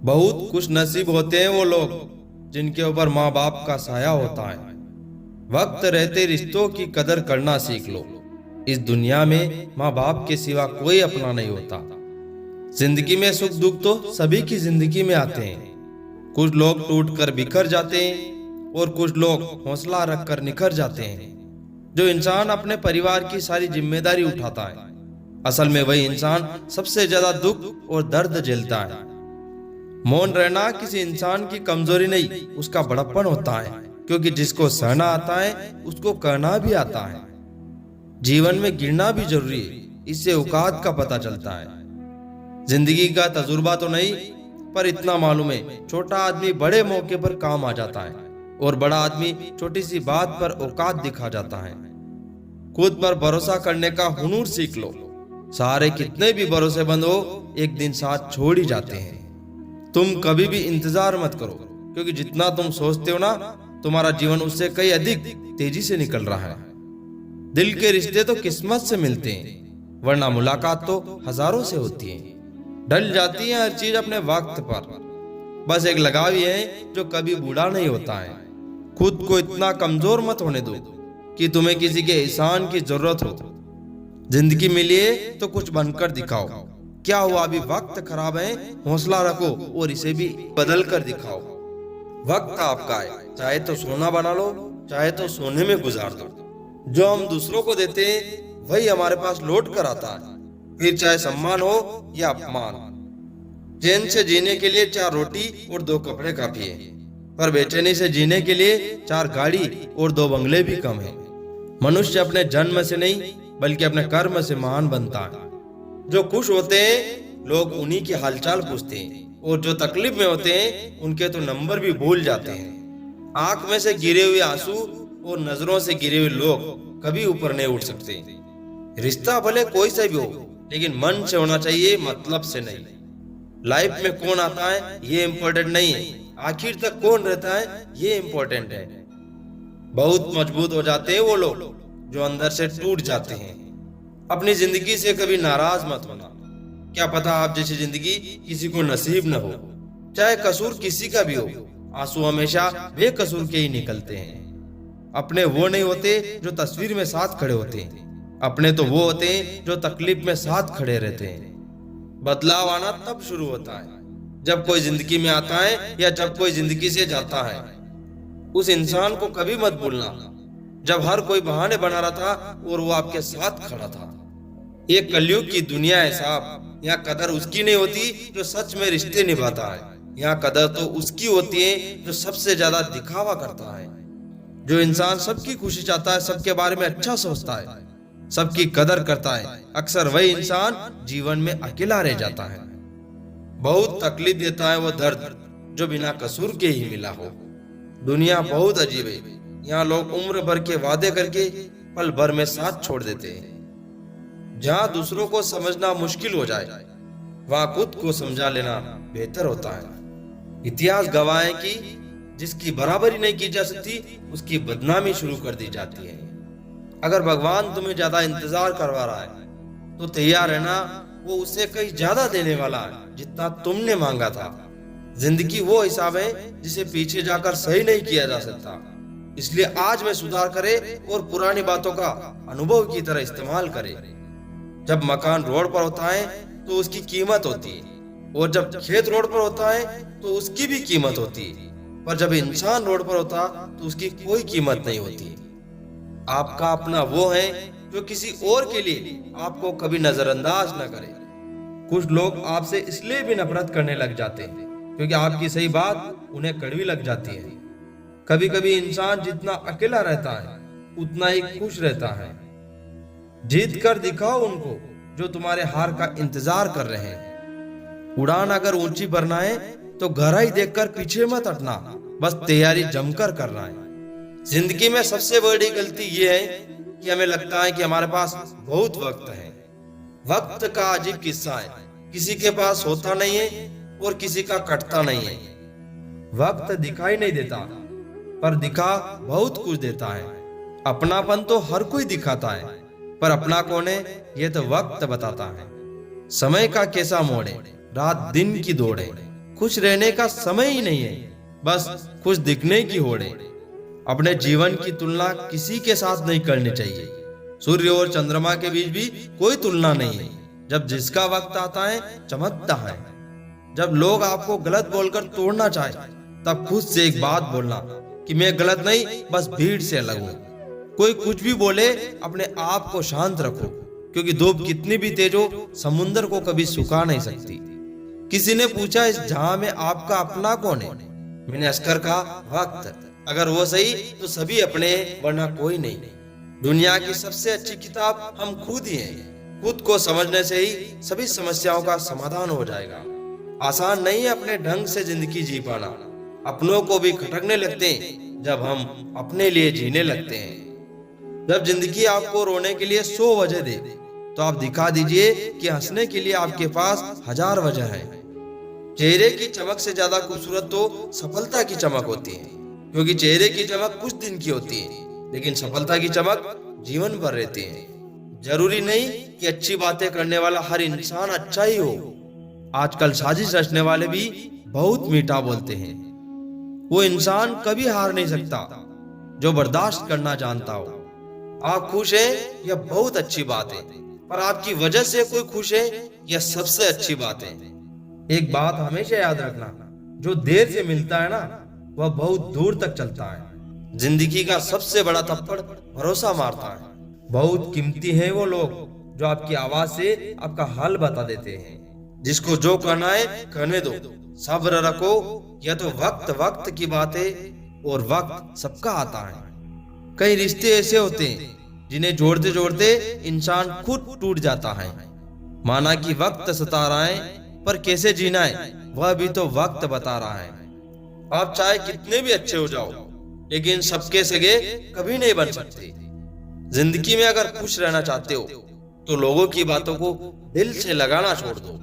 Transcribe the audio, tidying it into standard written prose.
बहुत खुश नसीब होते हैं वो लोग जिनके ऊपर माँ बाप का साया होता है। वक्त रहते रिश्तों की कदर करना सीख लो। इस दुनिया में माँ बाप के सिवा कोई अपना नहीं होता। जिंदगी में सुख दुख तो सभी की जिंदगी में आते हैं। कुछ लोग टूट कर बिखर जाते हैं और कुछ लोग हौसला रख कर निखर जाते हैं। जो इंसान अपने परिवार की सारी जिम्मेदारी उठाता है, असल में वही इंसान सबसे ज्यादा दुख और दर्द झेलता है। मौन रहना किसी इंसान की कमजोरी नहीं, उसका बड़प्पन होता है, क्योंकि जिसको सहना आता है उसको कहना भी आता है। जीवन में गिरना भी जरूरी है, इससे औकात का पता चलता है। जिंदगी का तजुर्बा तो नहीं, पर इतना मालूम है छोटा आदमी बड़े मौके पर काम आ जाता है और बड़ा आदमी छोटी सी बात पर औकात दिखा जाता है। खुद पर भरोसा करने का हुनूर सीख लो। सारे कितने भी भरोसेमंद हो, एक दिन साथ छोड़ ही जाते हैं। तुम कभी भी इंतजार मत करो, क्योंकि जितना तुम सोचते हो ना, तुम्हारा जीवन उससे कई अधिक तेजी से निकल रहा है। दिल के रिश्ते तो किस्मत से मिलते हैं, वरना मुलाकात तो हजारों से होती है। ढल जाती है हर चीज अपने वक्त पर, बस एक लगाव ही है जो कभी बूढ़ा नहीं होता है। खुद को इतना कमजोर मत होने दो कि तुम्हें किसी के एहसान की जरूरत हो। जिंदगी मिली है तो कुछ बनकर दिखाओ। क्या हुआ, अभी वक्त खराब है, हौसला रखो और इसे भी बदल कर दिखाओ। वक्त आपका है, चाहे तो सोना बना लो, चाहे तो सोने में गुजार दो। जो हम दूसरों को देते हैं वही हमारे पास लौट कर आता है, फिर चाहे सम्मान हो या अपमान। चैन से जीने के लिए 4 रोटी और 2 कपड़े काफी है, पर बेचैनी से जीने के लिए 4 गाड़ी और 2 बंगले भी कम है। मनुष्य अपने जन्म से नहीं, बल्कि अपने कर्म से महान बनता है। जो खुश होते हैं लोग उन्हीं की हालचाल पूछते हैं, और जो तकलीफ में होते हैं उनके तो नंबर भी भूल जाते हैं। आंख में से गिरे हुए आंसू और नजरों से गिरे हुए लोग कभी ऊपर नहीं उठ सकते। रिश्ता भले कोई सा भी हो, लेकिन मन से होना चाहिए, मतलब से नहीं। लाइफ में कौन आता है ये इम्पोर्टेंट नहीं है, आखिर तक कौन रहता है ये इम्पोर्टेंट है। बहुत मजबूत हो जाते हैं वो लोग जो अंदर से टूट जाते हैं। अपनी जिंदगी से कभी नाराज मत होना। क्या पता आप जैसी जिंदगी किसी को नसीब न हो। चाहे कसूर किसी का भी हो, आंसू हमेशा बेकसूर के ही निकलते हैं। अपने वो नहीं होते जो तस्वीर में साथ खड़े होते हैं, अपने तो वो होते हैं जो तकलीफ में साथ खड़े रहते हैं। बदलाव आना तब शुरू होता है जब कोई जिंदगी में आता है या जब कोई जिंदगी से जाता है। उस इंसान को कभी मत भूलना जब हर कोई बहाने बना रहा था और वो आपके साथ खड़ा था। ये कलयुग की दुनिया है साहब, यहाँ कदर उसकी नहीं होती जो सच में रिश्ते निभाता है। यहाँ कदर तो उसकी होती है जो सबसे ज्यादा दिखावा करता है। जो इंसान सबकी खुशी चाहता है, सबके बारे में अच्छा सोचता है, सबकी कदर करता है, अक्सर वही इंसान जीवन में अकेला रह जाता है। बहुत तकलीफ देता है वो दर्द जो बिना कसूर के ही मिला हो। दुनिया बहुत अजीब है, यहाँ लोग उम्र भर के वादे करके पल भर में साथ छोड़ देते हैं। जहाँ दूसरों को समझना मुश्किल हो जाए, वहाँ खुद को समझा लेना बेहतर होता है। इतिहास गवाह है कि जिसकी बराबरी नहीं की जा सकती उसकी बदनामी शुरू कर दी जाती है। अगर भगवान तुम्हें ज्यादा इंतजार करवा रहा है तो तैयार रहना, वो उससे कहीं ज्यादा देने वाला है जितना तुमने मांगा था। जिंदगी वो हिसाब है जिसे पीछे जाकर सही नहीं किया जा सकता। इसलिए आज में सुधार करे और पुरानी बातों का अनुभव की तरह इस्तेमाल करे। जब मकान रोड पर होता है तो उसकी कीमत होती है, और जब खेत रोड पर होता है तो उसकी भी कीमत होती है, पर जब इंसान रोड पर होता तो उसकी कोई कीमत नहीं होती। आपका अपना वो है जो किसी और के लिए आपको कभी नजरअंदाज न करे। कुछ लोग आपसे इसलिए भी नफरत करने लग जाते हैं क्योंकि आपकी सही बात उन्हें कड़वी लग जाती है। कभी कभी इंसान जितना अकेला रहता है उतना ही खुश रहता है। जीत कर दिखाओ उनको जो तुम्हारे हार का इंतजार कर रहे हैं। उड़ान अगर ऊंची भरना है तो गहराई देखकर पीछे मत हटना, बस तैयारी जमकर करना है। जिंदगी में सबसे बड़ी गलती ये है कि हमें लगता है कि हमारे पास बहुत वक्त है। वक्त का अजीब किस्सा है, किसी के पास होता नहीं है और किसी का कटता नहीं है। वक्त दिखाई नहीं देता, पर दिखा बहुत कुछ देता है। अपनापन तो हर कोई दिखाता है, पर अपना कौन है ये तो वक्त बताता है। समय का कैसा मोड़ है, रात दिन की दौड़ है, खुश रहने का समय ही नहीं है, बस खुश दिखने की होड़ है। अपने जीवन की तुलना किसी के साथ नहीं करनी चाहिए। सूर्य और चंद्रमा के बीच भी कोई तुलना नहीं है। जब जिसका वक्त आता है चमकता है। जब लोग आपको गलत बोलकर तोड़ना चाहे, तब खुद से एक बात बोलना कि मैं गलत नहीं, बस भीड़ से अलग हूं। कोई कुछ भी बोले, अपने आप को शांत रखो, क्योंकि धूप कितनी भी तेज हो, समुद्र को कभी सुखा नहीं सकती। किसी ने पूछा, इस जहां में आपका अपना कौन है? मैंने हंसकर कहा, वक्त। अगर वो सही तो सभी अपने, वरना कोई नहीं। दुनिया की सबसे अच्छी किताब हम खुद ही हैं। खुद को समझने से ही सभी समस्याओं का समाधान हो जाएगा। आसान नहीं है अपने ढंग से जिंदगी जी पाना। अपनों को भी खटकने लगते हैं जब हम अपने लिए जीने लगते हैं। जब जिंदगी आपको रोने के लिए 100 वजह दे, तो आप दिखा दीजिए कि हंसने के लिए आपके पास 1000 वजह है। चेहरे की चमक से ज्यादा खूबसूरत तो सफलता की चमक होती है, क्योंकि चेहरे की चमक कुछ दिन की होती है, लेकिन सफलता की चमक जीवन भर रहती है। जरूरी नहीं कि अच्छी बातें करने वाला हर इंसान अच्छा ही हो। आजकल साजिश रचने वाले भी बहुत मीठा बोलते हैं। वो इंसान कभी हार नहीं सकता जो बर्दाश्त करना जानता हो। आप खुश हैं, यह बहुत अच्छी बात है, पर आपकी वजह से कोई खुश है, यह सबसे अच्छी बात है। एक बात हमेशा याद रखना, जो देर से मिलता है ना, वह बहुत दूर तक चलता है। जिंदगी का सबसे बड़ा थप्पड़ भरोसा मारता है। बहुत कीमती हैं वो लोग जो आपकी आवाज से आपका हाल बता देते हैं। जिसको जो करना है करने दो, सब्र रखो। यह तो वक्त की बात है, और वक्त सबका आता है। कई रिश्ते ऐसे होते हैं जिन्हें जोड़ते जोड़ते इंसान खुद टूट जाता है। माना कि वक्त सता रहा है, पर कैसे जीना है वह भी तो वक्त बता रहा है। आप चाहे कितने भी अच्छे हो जाओ, लेकिन सबके सगे कभी नहीं बन सकते। जिंदगी में अगर खुश रहना चाहते हो, तो लोगों की बातों को दिल से लगाना छोड़ दो।